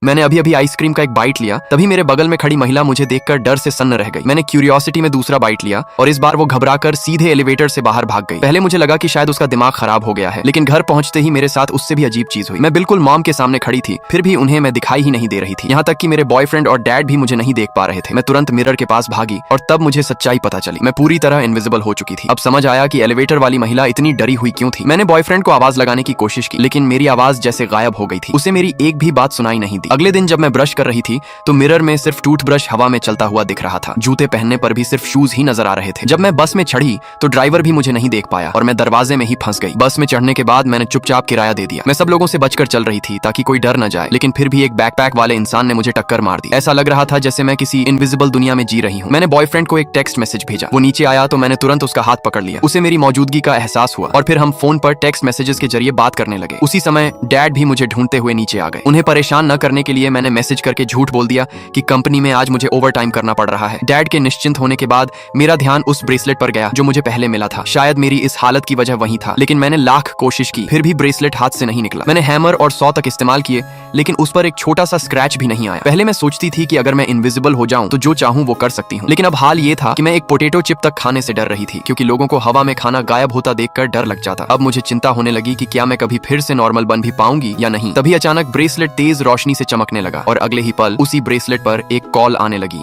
मैंने अभी अभी आइसक्रीम का एक बाइट लिया, तभी मेरे बगल में खड़ी महिला मुझे देखकर डर से सन्न रह गई। मैंने क्यूरियोसिटी में दूसरा बाइट लिया और इस बार वो घबराकर सीधे एलिवेटर से बाहर भाग गई। पहले मुझे लगा कि शायद उसका दिमाग खराब हो गया है, लेकिन घर पहुंचते ही मेरे साथ उससे भी अजीब चीज हुई। मैं बिल्कुल मॉम के सामने खड़ी थी, फिर भी उन्हें मैं दिखाई ही नहीं दे रही थी। यहाँ तक कि मेरे बॉयफ्रेंड और डैड भी मुझे नहीं देख पा रहे थे। मैं तुरंत मिरर के पास भागी और तब मुझे सच्चाई पता चली। मैं पूरी तरह इनविजिबल हो चुकी थी। अब समझ आया कि एलिवेटर वाली महिला इतनी डरी हुई क्यों थी। मैंने बॉयफ्रेंड को आवाज लगाने की कोशिश की, लेकिन मेरी आवाज जैसे गायब हो गई थी। उसे मेरी एक भी बात सुनाई नहीं दी। अगले दिन जब मैं ब्रश कर रही थी तो मिरर में सिर्फ टूथब्रश हवा में चलता हुआ दिख रहा था। जूते पहनने पर भी सिर्फ शूज ही नजर आ रहे थे। जब मैं बस में चढ़ी तो ड्राइवर भी मुझे नहीं देख पाया और मैं दरवाजे में ही फंस गई। बस में चढ़ने के बाद मैंने चुपचाप किराया दे दिया। मैं सब लोगों से बचकर चल रही थी ताकि कोई डर न जाए, लेकिन फिर भी एक बैकपैक वाले इंसान ने मुझे टक्कर मार दी। ऐसा लग रहा था जैसे मैं किसी इनविजिबल दुनिया में जी रही हूँ। मैंने बॉयफ्रेंड को एक टेक्स्ट मैसेज भेजा। वो नीचे आया तो मैंने तुरंत उसका हाथ पकड़ लिया। उसे मेरी मौजूदगी का एहसास हुआ और फिर हम फोन पर टेक्स्ट मैसेजेस के जरिए बात करने लगे। उसी समय डैड भी मुझे ढूंढते हुए नीचे आ गए। उन्हें परेशान न करने के लिए मैंने मैसेज करके झूठ बोल दिया कि कंपनी में आज मुझे ओवर टाइम करना पड़ रहा है। डैड के निश्चिंत होने के बाद मेरा ध्यान उस ब्रेसलेट पर गया जो मुझे पहले मिला था। शायद मेरी इस हालत की वजह वही था, लेकिन मैंने लाख कोशिश की, फिर भी ब्रेसलेट हाथ से नहीं निकला। मैंने हैमर और सॉ तक इस्तेमाल किए, लेकिन उस पर एक छोटा सा स्क्रैच भी नहीं आया। पहले मैं सोचती थी कि अगर मैं इनविजिबल हो जाऊं तो जो चाहूं वो कर सकती हूं, लेकिन अब हाल ये था कि मैं एक पोटैटो चिप तक खाने से डर रही थी, क्योंकि लोगों को हवा में खाना गायब होता देखकर डर लग जाता। अब मुझे चिंता होने लगी कि क्या मैं कभी फिर से नॉर्मल बन भी पाऊंगी या नहीं। तभी अचानक ब्रेसलेट तेज रोशनी से चमकने लगा और अगले ही पल उसी ब्रेसलेट पर एक कॉल आने लगी।